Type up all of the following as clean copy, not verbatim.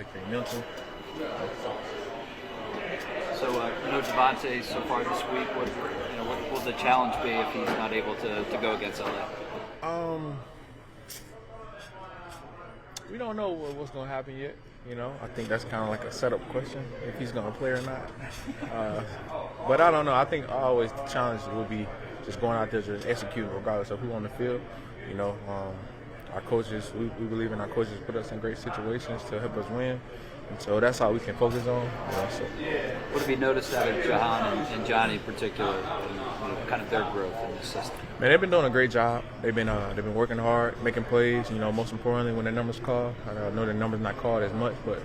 take care of your mental. So, Devontae so far this week, what will the challenge be if he's not able to go against LA? We don't know what's going to happen yet. I think that's kind of like a setup question, if he's going to play or not. But I don't know. I think always the challenge will be just going out there just executing regardless of who on the field. Our coaches, we believe in our coaches put us in great situations to help us win. And so that's all we can focus on. What have you noticed out of Jahan and Johnny in particular, kind of their growth in the system? Man, they've been doing a great job. They've been working hard, making plays. Most importantly, when their numbers called. I know their numbers not called as much, but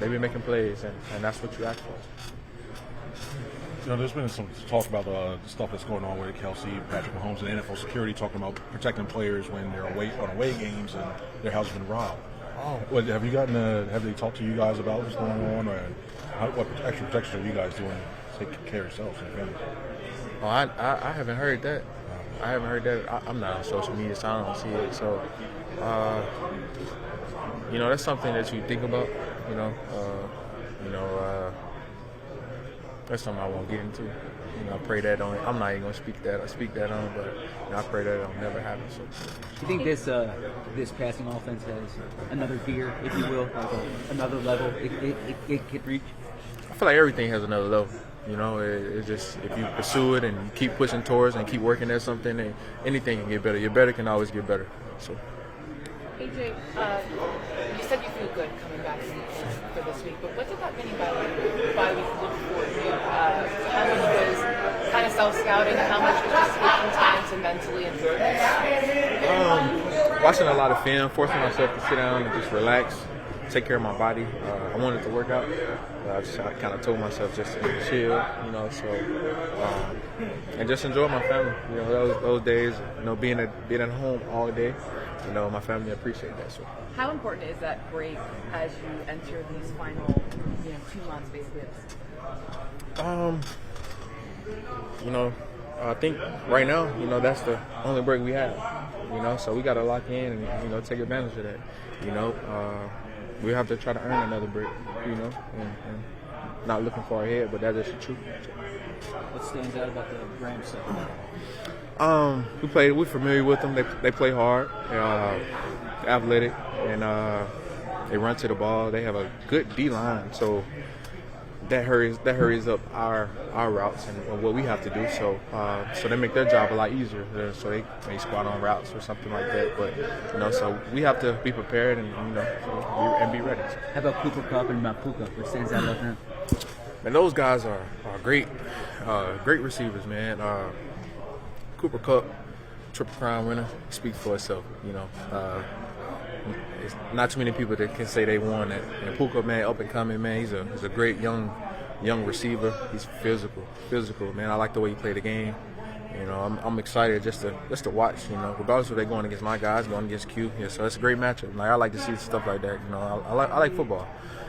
they've been making plays, and that's what you ask for. There's been some talk about the stuff that's going on with Kelsey, Patrick Mahomes, and NFL security, talking about protecting players when they're on away games and their house has been robbed. Oh, have they talked to you guys about what's going on, or what extra protection are you guys doing to take care of yourselves and family? Oh, I haven't heard that. I haven't heard that. I'm not on social media, so I don't see it. So, that's something that you think about. That's something I won't get into. I pray that I'm not even going to speak that on, but I pray that it'll never happen. So. Do you think this passing offense has another gear, if you will, like another level it could reach? I feel like everything has another level. It's just if you pursue it and you keep pushing towards and keep working at something, then anything can get better. Your better can always get better. So. AJ, you said you feel good coming back for this week, but what did that mean by week look for you? How much was kind of self-scouting, how much was just taking time to mentally and physically? Watching a lot of film, forcing myself to sit down and just relax, take care of my body. I wanted to work out. I kind of told myself just to chill, and just enjoy my family. Those days, being at home all day. My family appreciate that. So. How important is that break as you enter these final, 2 months basically? I think right now, that's the only break we have. So we got to lock in and take advantage of that. We have to try to earn another break. And not looking far ahead, but that is the truth. What stands out about the Rams? We're familiar with them. They play hard, athletic, and they run to the ball. They have a good D-line, so that hurries up our routes and what we have to do. So they make their job a lot easier. So they may squat on routes or something like that. But so we have to be prepared and be ready. How about Cooper Kupp and Puka? What stands out about them? Man, those guys are great receivers, man. Cooper Kupp, Triple Crown winner, speaks for itself. It's not too many people that can say they won that. And Puka, man, up and coming, man. He's a great young receiver. He's physical, man. I like the way he played the game. I'm excited just to watch. Regardless of they going against my guys, going against Q. Yeah, so it's a great matchup. I like to see stuff like that. I like football.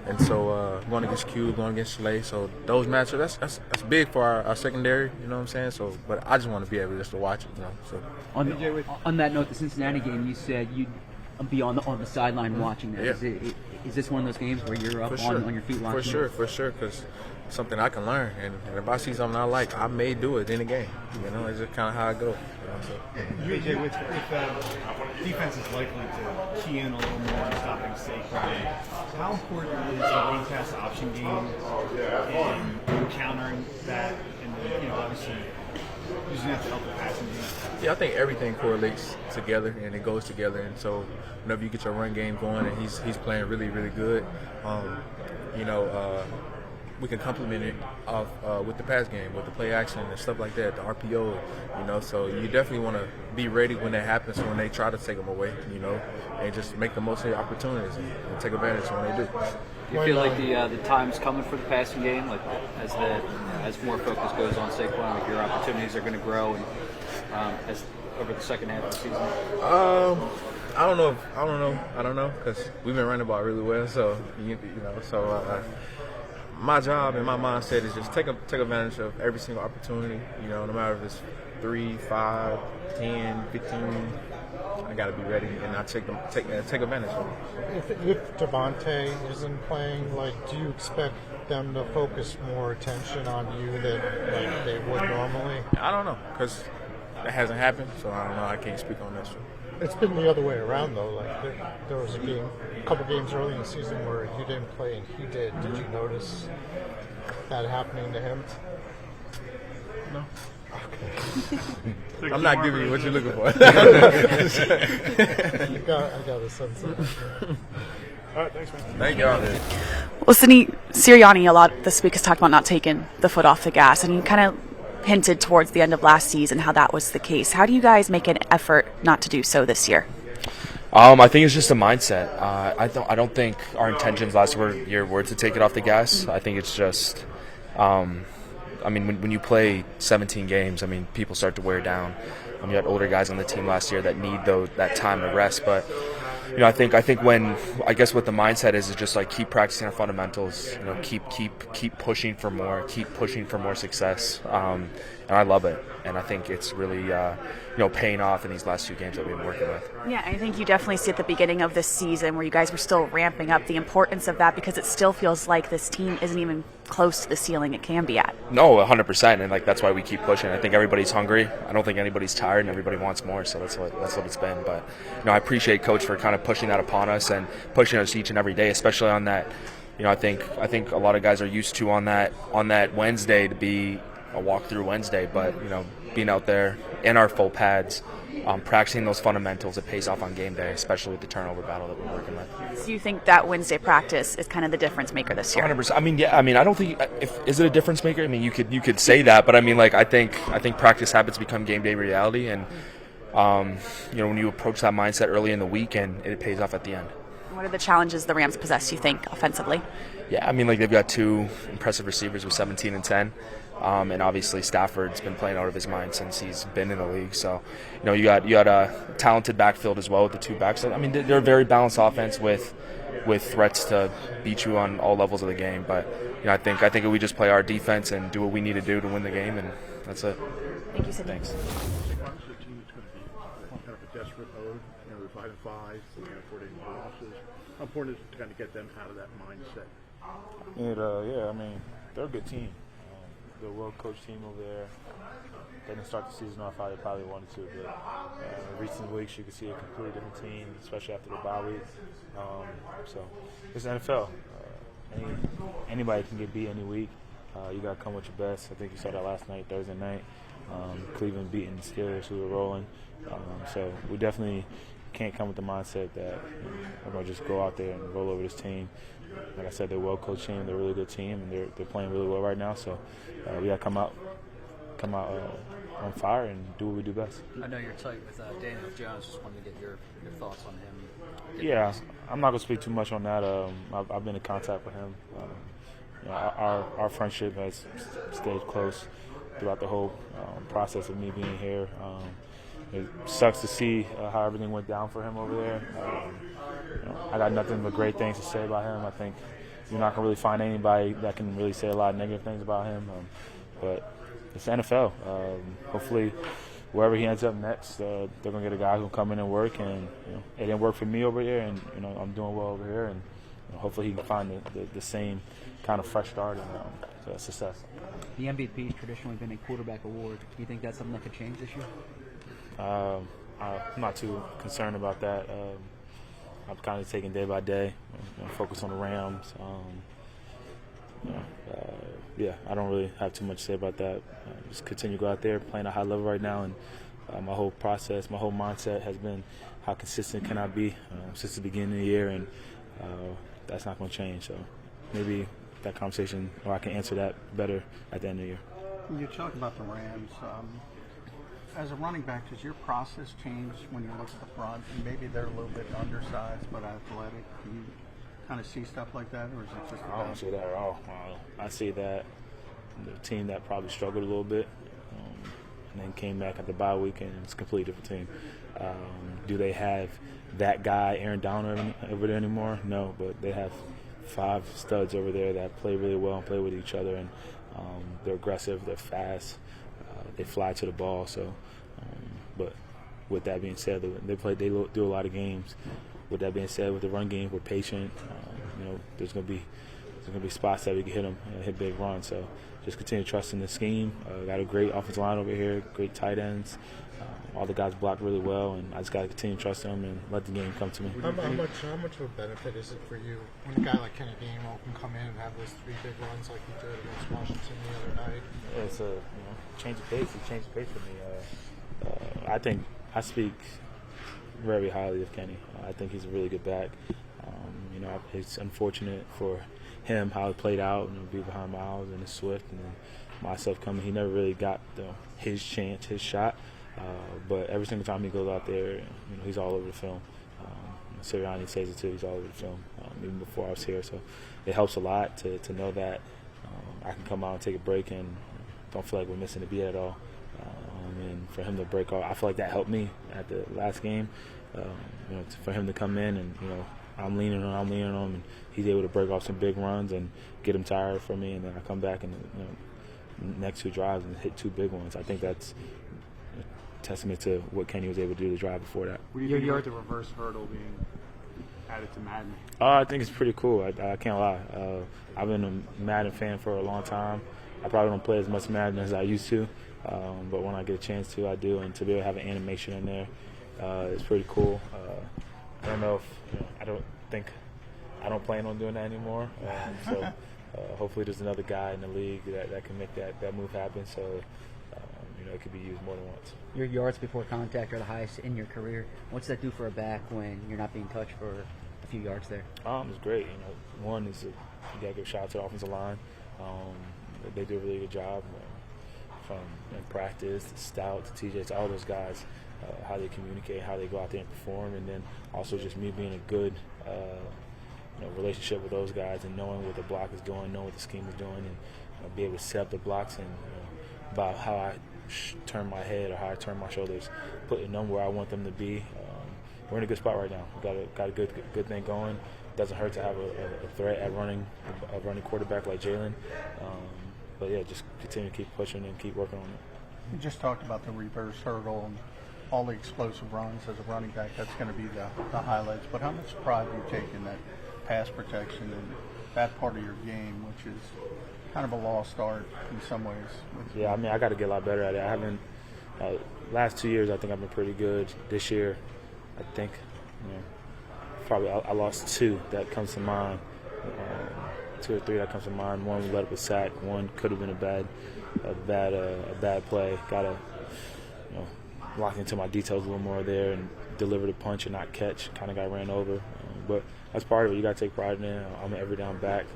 And so going against Q, going against Slay, so those matchups, that's big for our secondary, you know what I'm saying? So, but I just want to be able just to watch it, So on that note, the Cincinnati game, you said you'd be on the sideline watching that. Yeah. Is this one of those games where you're up on your feet watching? For sure, because something I can learn, and if I see something I like, I may do it in the game. It's just kind of how I go. AJ, with defense is likely to key in a little more on stopping Saquon, how important is the run pass option game in countering that, and obviously using that to help the passing game? Yeah, I think everything correlates together and it goes together. And so whenever you get your run game going and he's playing really, really good, we can complement it off with the pass game, with the play action and stuff like that, the RPO, So you definitely want to be ready when that happens, when they try to take them away, and just make the most of your opportunities and take advantage when they do. Do you feel like the time's coming for the passing game, like as more focus goes on Saquon, like your opportunities are going to grow and as over the second half of the season? I don't know, because we've been running the ball really well. So my job and my mindset is just take advantage of every single opportunity. No matter if it's 3, 5, 10, 15. I got to be ready, and I take advantage of it. If Devontae isn't playing, like, do you expect them to focus more attention on you than like they would normally? I don't know, because it hasn't happened, so I don't know. I can't speak on this one. It's been the other way around though. Like there was a couple games early in the season where you didn't play and he did. Did you notice that happening to him? No. Okay. I'm not giving you what you're looking for. I got a sense of it. All right, thanks, man. Thank y'all. Well, Sirianni a lot this week has talked about not taking the foot off the gas, and he kind of hinted towards the end of last season how that was the case. How do you guys make an effort not to do so this year? I think it's just a mindset. I don't think our intentions last year were to take it off the gas. I think it's just, when you play 17 games, people start to wear down. You had older guys on the team last year that need that time to rest, but. I think what the mindset is just like keep practicing our fundamentals. Keep pushing for more, keep pushing for more success. And I love it. And I think it's really paying off in these last few games that we've been working with. Yeah, I think you definitely see at the beginning of this season where you guys were still ramping up the importance of that, because it still feels like this team isn't even close to the ceiling it can be at. No, 100%, and that's why we keep pushing. I think everybody's hungry. I don't think anybody's tired, and everybody wants more. So that's what it's been. But I appreciate Coach for kind of pushing that upon us and pushing us each and every day, especially on that. I think a lot of guys are used to on that Wednesday to be a walkthrough Wednesday, but being out there in our full pads, practicing those fundamentals, it pays off on game day, especially with the turnover battle that we're working with. So you think that Wednesday practice is kind of the difference maker this year? 100%. I don't think is it a difference maker? You could say that, but I think practice habits become game day reality, and when you approach that mindset early in the week, and it pays off at the end. What are the challenges the Rams possess, you think, offensively? Yeah, they've got two impressive receivers with 17 and 10. And obviously Stafford's been playing out of his mind since he's been in the league. So, you got a talented backfield as well with the two backs. They're a very balanced offense with threats to beat you on all levels of the game. But I think if we just play our defense and do what we need to do to win the game, and that's it. Thank you, Sid. Thanks. The team is going to be kind of a desperate mode. They're 5-5, so they can't afford any more losses. How important is it to kind of get them out of that mindset? They're a good team. They're a well-coached team over there. They didn't start the season off how they probably wanted to, but in recent weeks you can see a completely different team, especially after the bye week. So it's the NFL. Anybody can get beat any week. You got to come with your best. I think you saw that last night, Thursday night. Cleveland beating the Steelers, who were rolling. So we definitely can't come with the mindset that we're going to just go out there and roll over this team. Like I said, they're a well-coached team. They're a really good team, and they're playing really well right now. So we got to come out on fire and do what we do best. I know you're tight with Daniel Jones. Just wanted to get your thoughts on him. Yeah, I'm not going to speak too much on that. I've been in contact with him. Our friendship has stayed close throughout the whole process of me being here. It sucks to see how everything went down for him over there. I got nothing but great things to say about him. I think you're not going to really find anybody that can really say a lot of negative things about him. But it's the NFL. Hopefully, wherever he ends up next, they're going to get a guy who will come in and work. And it didn't work for me over here, and I'm doing well over here. And hopefully, he can find the same kind of fresh start and success. The MVP has traditionally been a quarterback award. Do you think that's something that could change this year? I'm not too concerned about that. I'm kind of taking day by day, focus on the Rams. I don't really have too much to say about that. Just continue to go out there, playing at a high level right now, and my whole process, my whole mindset has been how consistent can I be since the beginning of the year, and that's not going to change. So maybe that conversation, or I can answer that better at the end of the year. You talk about the Rams. As a running back, does your process change when you look at the front? And maybe they're a little bit undersized but athletic. Do you kind of see stuff like that, or is it just? I don't see that at all. I see that the team that probably struggled a little bit and then came back at the bye week, and it's a completely different team. Do they have that guy, Aaron Donald, over there anymore? No, but they have 5 studs over there that play really well and play with each other, and they're aggressive, they're fast, they fly to the ball. So, but with that being said, they do a lot of games. With that being said, with the run game, we're patient. There's gonna be spots that we can hit them, hit big runs. So just continue to trust in the scheme. Got a great offensive line over here, great tight ends. All the guys block really well, and I just got to continue to trust them and let the game come to me. How much of a benefit is it for you when a guy like Kenny Gainwell can come in and have those 3 big runs like he did against Washington the other night? It's a change of pace. It changed the pace for me. I think I speak very highly of Kenny. I think he's a really good back. It's unfortunate for him how it played out, be behind Miles and Swift, and then myself coming. He never really got his chance, his shot. But every single time he goes out there, he's all over the film. Sirianni says it too. He's all over the film, even before I was here. So it helps a lot to know that I can come out and take a break and don't feel like we're missing a beat at all. And for him to break off, I feel like that helped me at the last game. For him to come in and I'm leaning on him, and he's able to break off some big runs and get him tired for me, and then I come back and next 2 drives and hit 2 big ones. I think that's a testament to what Kenny was able to do the drive before that. What do you think about the reverse hurdle being added to Madden? I think it's pretty cool. I can't lie. I've been a Madden fan for a long time. I probably don't play as much Madden as I used to, but when I get a chance to, I do. And to be able to have an animation in there, it's pretty cool. I don't know if I don't plan on doing that anymore. So hopefully there's another guy in the league that can make that move happen. So it could be used more than once. Your yards before contact are the highest in your career. What's that do for a back when you're not being touched for a few yards there? It's great. One is you got to give a shout out to the offensive line. They do a really good job from in practice, to Stout, to TJ, to all those guys, how they communicate, how they go out there and perform, and then also just me being a good relationship with those guys and knowing what the block is doing, knowing what the scheme is doing, and be able to set up the blocks and about how I turn my head or how I turn my shoulders, putting them where I want them to be. We're in a good spot right now. We've got a good thing going. Doesn't hurt to have a threat at running quarterback like Jalen. But yeah, just continue to keep pushing and keep working on it. You just talked about the reverse hurdle and all the explosive runs as a running back. That's going to be the highlights. But how much pride do you take in that pass protection and that part of your game, which is kind of a lost art in some ways? Yeah, I got to get a lot better at it. I haven't. Last 2 years, I think I've been pretty good. This year, I think, probably I lost 2 that comes to mind. 2 or 3 that comes to mind. One we let up a sack. One could have been a bad play. Got to lock into my details a little more there and deliver the punch and not catch. Kind of got ran over, but that's part of it. You got to take pride in it. I'm an every down back.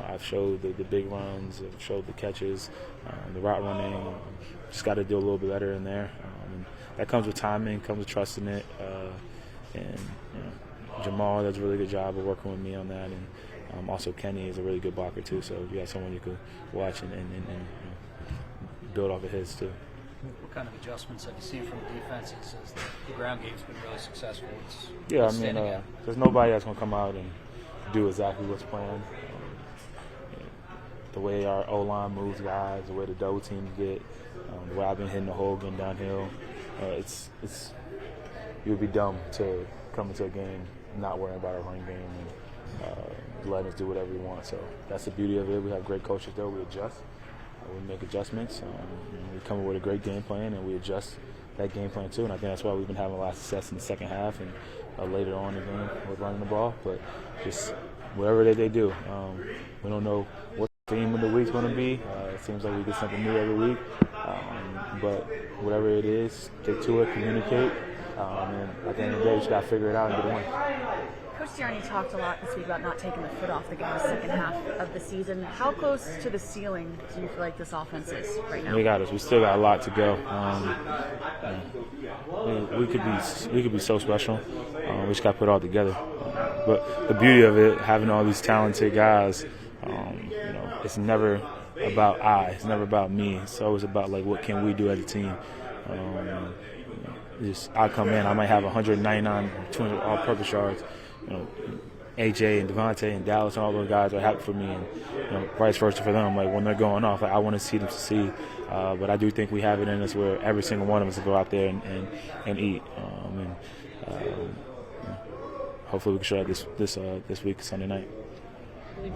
I've showed the big runs. I've showed the catches, the route running. Just got to do a little bit better in there. And that comes with timing, comes with trusting it. And Jamal does a really good job of working with me on that. And also Kenny is a really good blocker too. So you got someone you could watch and build off of his too. What kind of adjustments have you seen from the defenses as the ground game's been really successful? There's nobody that's going to come out and do exactly what's planned. The way our O-line moves guys, the way the double teams get, the way I've been hitting the hole, getting downhill, it's you would be dumb to come into a game not worrying about our running game and letting us do whatever we want. So that's the beauty of it. We have great coaches there. We adjust. We make adjustments. We come up with a great game plan, and we adjust that game plan too. And I think that's why we've been having a lot of success in the second half and later on in the game with running the ball. But just whatever they do, we don't know what the theme of the week's going to be. It seems like we get something new every week. But whatever it is, stick to it, communicate. And at the end of the day, we just got to figure it out and get a win. Coach Sirianni talked a lot this week about not taking the foot off the gas second half of the season. How close to the ceiling do you feel like this offense is right now? We got us. We still got a lot to go. We could be so special. We just got to put it all together. But the beauty of it, having all these talented guys, it's never about it's never about me. It's always about what can we do as a team. I come in, I might have 199, 200 all-purpose yards. AJ and Devontae and Dallas and all those guys are happy for me, and vice versa for them. Like when they're going off, I want to see them succeed. But I do think we have it in us where every single one of us will go out there and eat. Hopefully we can show that this week, Sunday night. You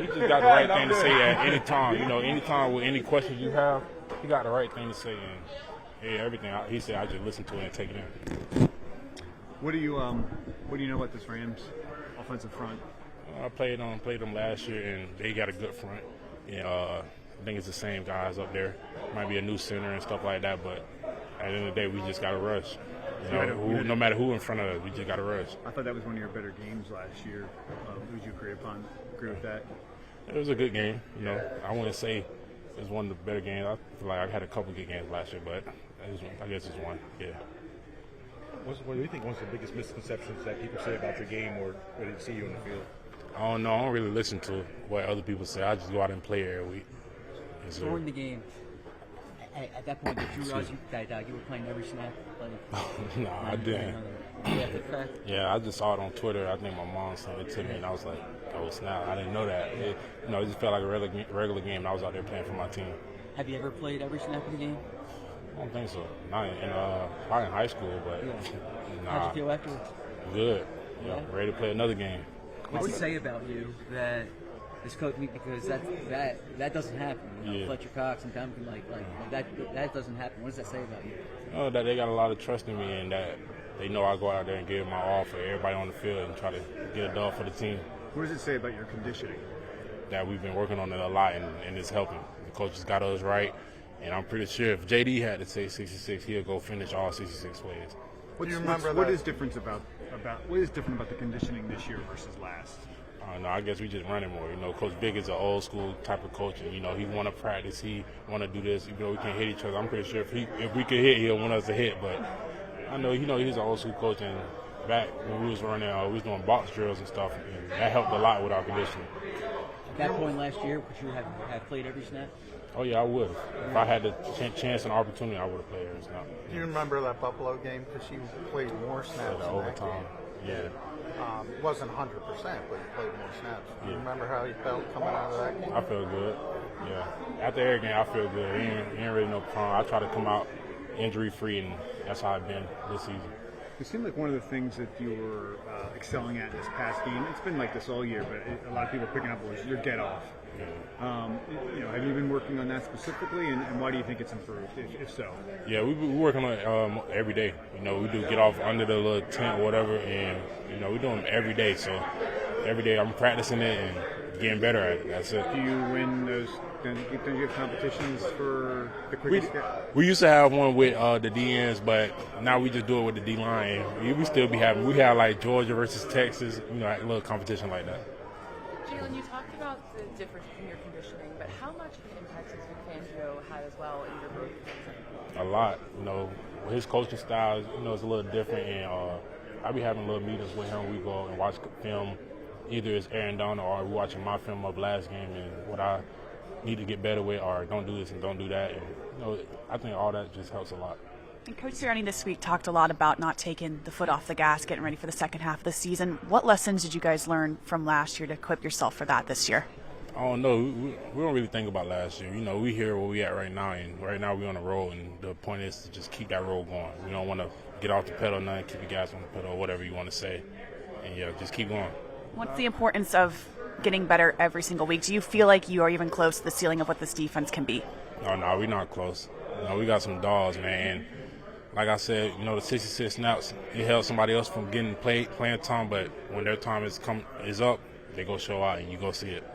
just got the right thing to say at any time. Anytime with any questions you have, you got the right thing to say. And everything he said, I just listen to it and take it in. What do you know about this Rams offensive front? I played them last year, and they got a good front. And I think it's the same guys up there. Might be a new center and stuff like that, but at the end of the day, we just got to rush. No matter who in front of us, we just got to rush. I thought that was one of your better games last year. Who did you agree with that? It was a good game. I wouldn't say it was one of the better games. I feel like I had a couple good games last year, but I guess it's one. Yeah. What do you think one of the biggest misconceptions that people say about your game or when they see you in the field? I don't know. I don't really listen to what other people say. I just go out and play every week. During the game, at that point, did you realize that you were playing every snap? No, I didn't. Yeah, I just saw it on Twitter. I think my mom sent it to me, and I was like, oh, snap. I didn't know that. It just felt like a regular game, and I was out there playing for my team. Have you ever played every snap of the game? I don't think so. Not probably in high school, but nah. How'd you feel afterwards? Good. Yeah, ready to play another game. What's it say about you that this coach, because that doesn't happen. Fletcher Cox and Duncan, like that doesn't happen. What does that say about you? That they got a lot of trust in me, and that they know I go out there and give my all for everybody on the field and try to get a dub for the team. What does it say about your conditioning? That we've been working on it a lot, and it's helping. The coach has got us right. And I'm pretty sure if JD had to say 66, he'll go finish all 66 plays. What is different about the conditioning this year versus last? I don't know. I guess we just running more. Coach Big is an old school type of coach, and he want to practice. He want to do this. We can't hit each other. I'm pretty sure if we could hit, he'll want us to hit. But I know he's an old school coach, and back when we was running, we was doing box drills and stuff, and that helped a lot with our conditioning. At that point last year, would you have played every snap? Oh, yeah, I would. If I had the chance and opportunity, I would have played every snap. Do you remember that Buffalo game? Because you played more snaps the overtime. Yeah. Wasn't 100%, but you played more snaps. Do you remember how you felt coming out of that game? I feel good. Yeah. After every game, I feel good. Ain't really no problem. I try to come out injury-free, and that's how I've been this season. It seemed like one of the things that you were excelling at in this past game, it's been like this all year, but a lot of people are picking up was your get-off. Yeah. Have you been working on that specifically, and why do you think it's improved, if so? Yeah, we're working on it every day. We do get off under the little tent or whatever, and we're doing it every day. So every day I'm practicing it and getting better at it. That's it. Do you win those? Don't you have competitions for the quickest? We used to have one with the DNs, but now we just do it with the D line. We still be having. We have like Georgia versus Texas, a little competition like that. Jalen, you talked about the difference in your conditioning, but how much of an impact has Fangio had as well in your growth? A lot. His coaching style, is a little different, and I be having little meetings with him. We go and watch film. Either it's Aaron Donald or we're watching my film of last game and what I need to get better with, or don't do this and don't do that. And I think all that just helps a lot. And Coach Sirianni this week talked a lot about not taking the foot off the gas, getting ready for the second half of the season. What lessons did you guys learn from last year to equip yourself for that this year? I don't know. We don't really think about last year. We here where we at right now, and right now we're on a roll, and the point is to just keep that roll going. We don't want to get off the pedal, nothing, keep the gas on the pedal, or whatever you want to say, and just keep going. What's the importance of getting better every single week? Do you feel like you are even close to the ceiling of what this defense can be? No, we're not close. We got some dogs, man. Like I said, the 66 snaps, it helps somebody else from getting playing time, but when their time is up, they go show out and you go see it.